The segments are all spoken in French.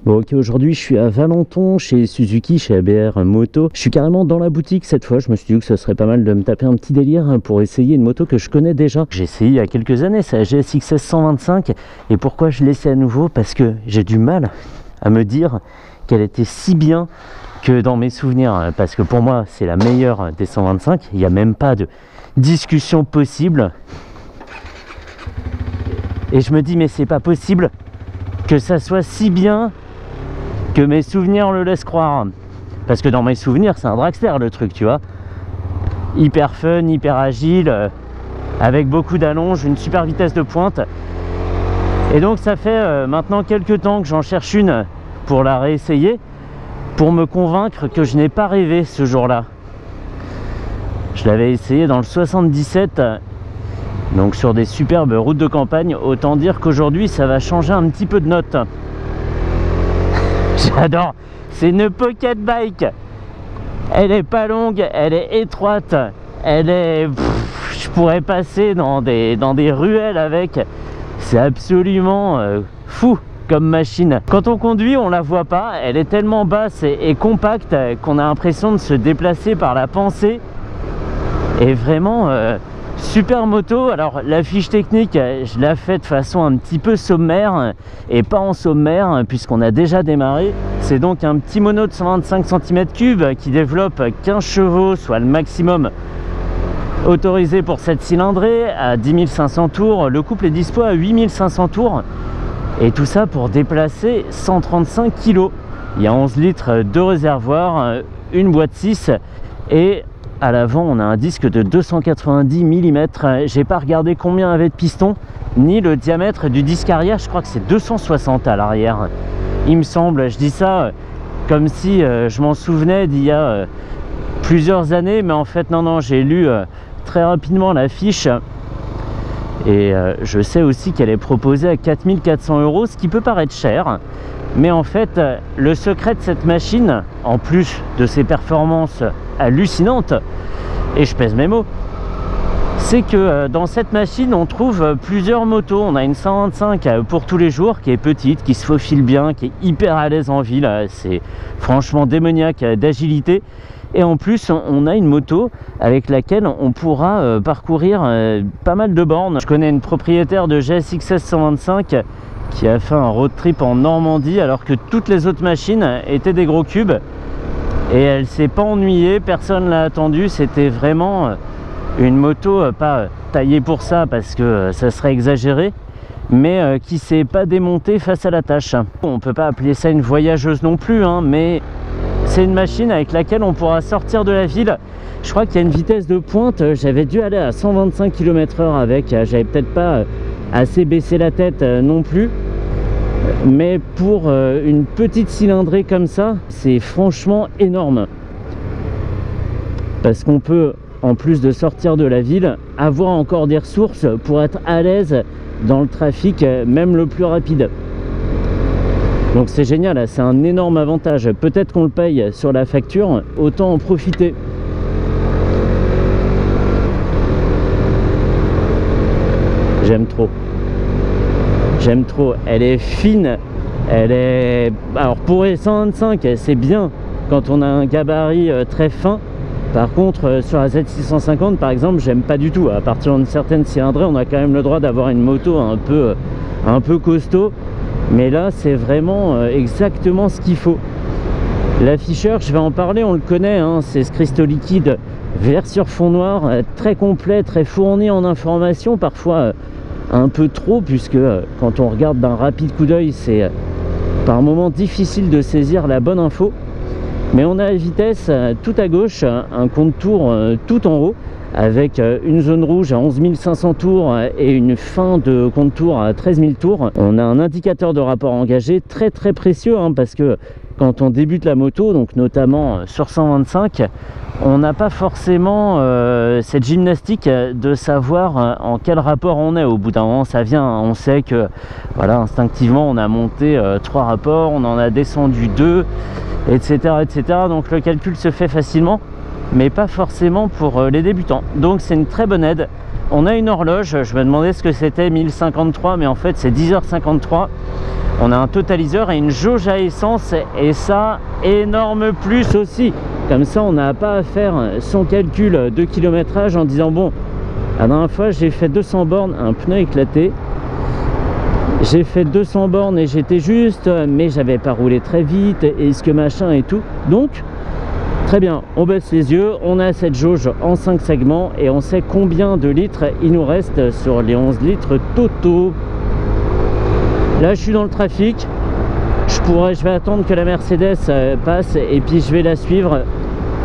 Bon ok, aujourd'hui je suis à Valenton chez Suzuki, chez ABR Moto. Je suis carrément dans la boutique cette fois. Je me suis dit que ce serait pas mal de me taper un petit délire pour essayer une moto que je connais déjà. J'ai essayé il y a quelques années, c'est la GSX-S 125. Et pourquoi je l'essaie à nouveau? Parce que j'ai du mal à me dire qu'elle était si bien que dans mes souvenirs. Parce que pour moi c'est la meilleure des 125. Il n'y a même pas de discussion possible. Et je me dis mais c'est pas possible que ça soit si bien que mes souvenirs le laissent croire. Parce que dans mes souvenirs c'est un dragster le truc, tu vois, hyper fun, hyper agile, avec beaucoup d'allonge, une super vitesse de pointe. Et donc ça fait maintenant quelques temps que j'en cherche une pour la réessayer, pour me convaincre que je n'ai pas rêvé ce jour-là. Je l'avais essayé dans le 77, donc sur des superbes routes de campagne. Autant dire qu'aujourd'hui ça va changer un petit peu de note. J'adore, c'est une pocket bike. Elle est pas longue, elle est étroite, elle est... je pourrais passer dans des ruelles avec. C'est absolument fou comme machine. Quand on conduit, on la voit pas, elle est tellement basse et compacte qu'on a l'impression de se déplacer par la pensée. Et vraiment... super moto. Alors la fiche technique je l'ai faite de façon un petit peu sommaire et pas en sommaire puisqu'on a déjà démarré. C'est donc un petit mono de 125 cm3 qui développe 15 chevaux, soit le maximum autorisé pour cette cylindrée, à 10 500 tours. Le couple est dispo à 8 500 tours et tout ça pour déplacer 135 kg. Il y a 11 litres de réservoir, une boîte 6 et à l'avant on a un disque de 290 mm. J'ai pas regardé combien avait de piston ni le diamètre du disque arrière. Je crois que c'est 260 à l'arrière, il me semble. Je dis ça comme si je m'en souvenais d'il y a plusieurs années, mais en fait non, j'ai lu très rapidement la fiche. Et je sais aussi qu'elle est proposée à 4 400 €, ce qui peut paraître cher. Mais en fait, le secret de cette machine, en plus de ses performances hallucinantes, et je pèse mes mots, c'est que dans cette machine, on trouve plusieurs motos. On a une 125 pour tous les jours, qui est petite, qui se faufile bien, qui est hyper à l'aise en ville. C'est franchement démoniaque d'agilité. Et en plus, on a une moto avec laquelle on pourra parcourir pas mal de bornes. Je connais une propriétaire de GSX-S 125 qui a fait un road trip en Normandie alors que toutes les autres machines étaient des gros cubes. Et elle s'est pas ennuyée, personne l'a attendue. C'était vraiment une moto pas taillée pour ça parce que ça serait exagéré, mais qui s'est pas démontée face à la tâche. On peut pas appeler ça une voyageuse non plus, hein, mais c'est une machine avec laquelle on pourra sortir de la ville. Je crois qu'il y a une vitesse de pointe, j'avais dû aller à 125 km/h avec, j'avais peut-être pas assez baissé la tête non plus. Mais pour une petite cylindrée comme ça, c'est franchement énorme. Parce qu'on peut, en plus de sortir de la ville, avoir encore des ressources pour être à l'aise dans le trafic, même le plus rapide. Donc c'est génial, c'est un énorme avantage. Peut-être qu'on le paye sur la facture, autant en profiter. J'aime trop. J'aime trop, elle est fine, elle est... Alors pour les 125, c'est bien quand on a un gabarit très fin. Par contre, sur la Z650 par exemple, j'aime pas du tout. À partir d'une certaine cylindrée, on a quand même le droit d'avoir une moto un peu costaud. Mais là, c'est vraiment exactement ce qu'il faut. L'afficheur, je vais en parler, on le connaît, hein, c'est ce cristaux liquide vert sur fond noir, très complet, très fourni en informations, parfois... un peu trop, puisque quand on regarde d'un rapide coup d'œil, c'est par moments difficile de saisir la bonne info. Mais on a la vitesse tout à gauche, un compte-tours tout en haut, avec une zone rouge à 11 500 tours et une fin de compte-tours à 13 000 tours. On a un indicateur de rapport engagé très très précieux, hein, parce que quand on débute la moto, donc notamment sur 125, on n'a pas forcément cette gymnastique de savoir en quel rapport on est. Au bout d'un moment, ça vient, on sait que voilà, instinctivement on a monté 3 rapports, on en a descendu 2, etc., etc. Donc le calcul se fait facilement, mais pas forcément pour les débutants. Donc c'est une très bonne aide. On a une horloge, je me demandais ce que c'était 1053, mais en fait c'est 10h53. On a un totaliseur et une jauge à essence, et ça, énorme plus aussi. Comme ça, on n'a pas à faire son calcul de kilométrage en disant bon, la dernière fois j'ai fait 200 bornes, un pneu éclaté. J'ai fait 200 bornes et j'étais juste, mais j'avais pas roulé très vite, et ce que machin et tout. Donc, très bien, on baisse les yeux, on a cette jauge en 5 segments et on sait combien de litres il nous reste sur les 11 litres totaux. Là, je suis dans le trafic. Je vais attendre que la Mercedes passe et puis je vais la suivre.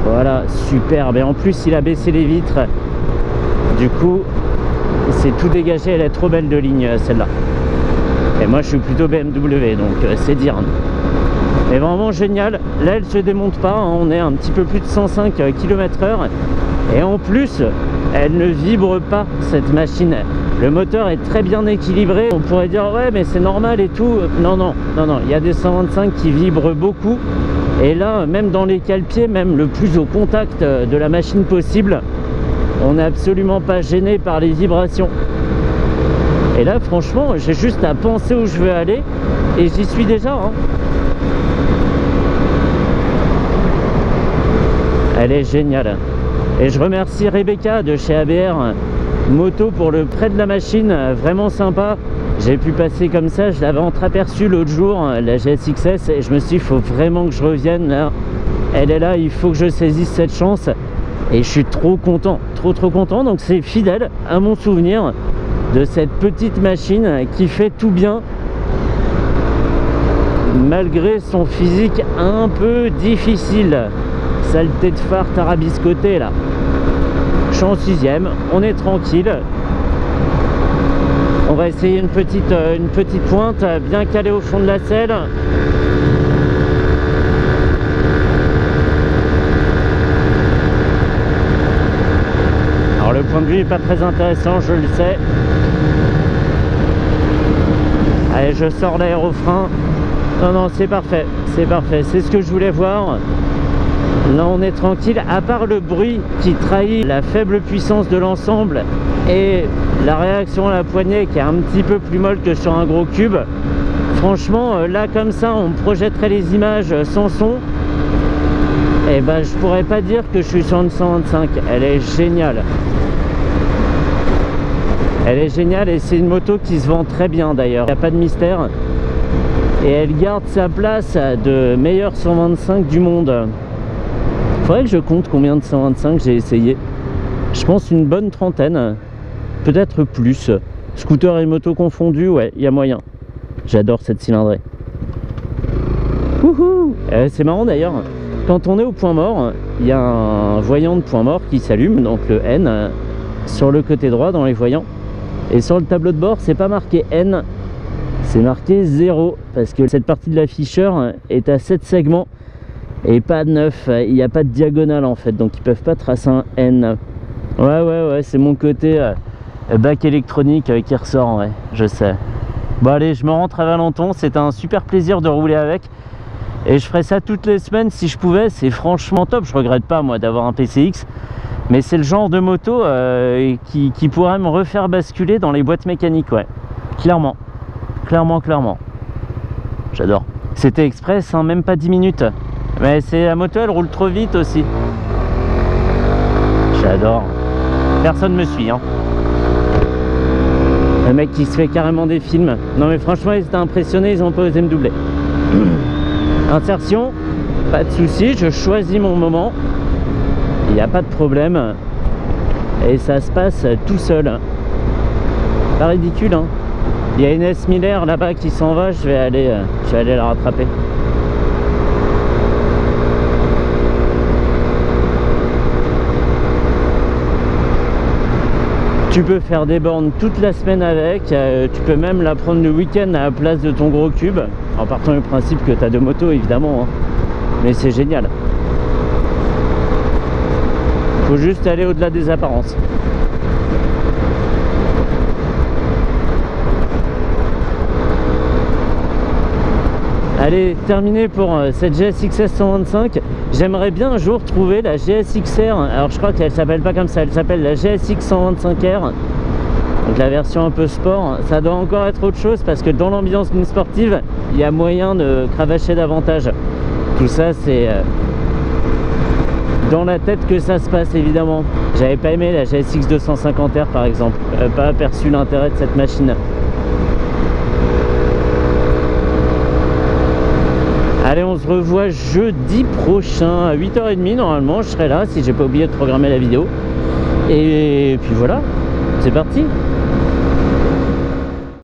Voilà, superbe. Et en plus, il a baissé les vitres. Du coup, c'est tout dégagé. Elle est trop belle de ligne, celle-là. Et moi, je suis plutôt BMW, donc c'est dire. Mais vraiment génial. Là, elle se démonte pas. Hein. On est un petit peu plus de 105 km/h. Et en plus, elle ne vibre pas, cette machine. Le moteur est très bien équilibré. On pourrait dire ouais, mais c'est normal et tout. Non, non, non, non. Il y a des 125 qui vibrent beaucoup. Et là, même dans les cale-pieds, même le plus au contact de la machine possible, on n'est absolument pas gêné par les vibrations. Et là, franchement, j'ai juste à penser où je veux aller et j'y suis déjà. Hein. Elle est géniale. Et je remercie Rebecca de chez ABR Moto pour le prêt de la machine, vraiment sympa. J'ai pu passer comme ça, je l'avais entreaperçu l'autre jour, la GSX-S, et je me suis dit, il faut vraiment que je revienne là. Elle est là, il faut que je saisisse cette chance. Et je suis trop content, trop content. Donc c'est fidèle à mon souvenir de cette petite machine qui fait tout bien, malgré son physique un peu difficile. Saleté de phare tarabiscoté là. Je suis en 6ème, on est tranquille. On va essayer une petite pointe bien calée au fond de la selle. Alors le point de vue n'est pas très intéressant, je le sais. Allez, je sors l'aérofrein. Non, non, c'est parfait, c'est ce que je voulais voir. Là on est tranquille, à part le bruit qui trahit la faible puissance de l'ensemble et la réaction à la poignée qui est un petit peu plus molle que sur un gros cube. Franchement, là comme ça, on projetterait les images sans son. Et ben je pourrais pas dire que je suis sur une 125. Elle est géniale. Elle est géniale et c'est une moto qui se vend très bien d'ailleurs. Il n'y a pas de mystère. Et elle garde sa place de meilleure 125 du monde. Faudrait que je compte combien de 125 j'ai essayé. Je pense une bonne trentaine, peut-être plus. Scooter et moto confondus, ouais, il y a moyen. J'adore cette cylindrée. Wouhou! C'est marrant d'ailleurs, quand on est au point mort, il y a un voyant de point mort qui s'allume, donc le N, sur le côté droit dans les voyants. Et sur le tableau de bord, c'est pas marqué N, c'est marqué 0, parce que cette partie de l'afficheur est à 7 segments. Et pas de 9, il n'y a pas de diagonale en fait, donc ils peuvent pas tracer un N. Ouais, c'est mon côté bac électronique qui ressort, ouais, je sais. Bon allez, je me rentre à Valenton, c'était un super plaisir de rouler avec. Et je ferais ça toutes les semaines si je pouvais, c'est franchement top. Je regrette pas moi d'avoir un PCX, mais c'est le genre de moto qui pourrait me refaire basculer dans les boîtes mécaniques, ouais. Clairement. J'adore. C'était express, hein, même pas 10 minutes. Mais c'est la moto, elle roule trop vite aussi. J'adore. Personne me suit, hein. Le mec qui se fait carrément des films. Non mais franchement, ils étaient impressionnés, ils ont pas osé me doubler. Insertion, pas de souci, je choisis mon moment. Il n'y a pas de problème. Et ça se passe tout seul. Pas ridicule, hein. Il y a une S Miller là-bas qui s'en va, je vais aller la rattraper. Tu peux faire des bornes toute la semaine avec, tu peux même la prendre le week-end à la place de ton gros cube, en partant du principe que tu as deux motos évidemment, hein. Mais c'est génial. Faut juste aller au-delà des apparences. Allez, terminé pour cette GSX-S 125. J'aimerais bien un jour trouver la GSX-R. Alors je crois qu'elle s'appelle pas comme ça, elle s'appelle la GSX 125R. Donc la version un peu sport, ça doit encore être autre chose parce que dans l'ambiance d'une sportive, il y a moyen de cravacher davantage. Tout ça, c'est dans la tête que ça se passe, évidemment. J'avais pas aimé la GSX 250R par exemple, pas aperçu l'intérêt de cette machine. Allez, on se revoit jeudi prochain à 8h30 normalement, je serai là si j'ai pas oublié de programmer la vidéo. Et puis voilà, c'est parti.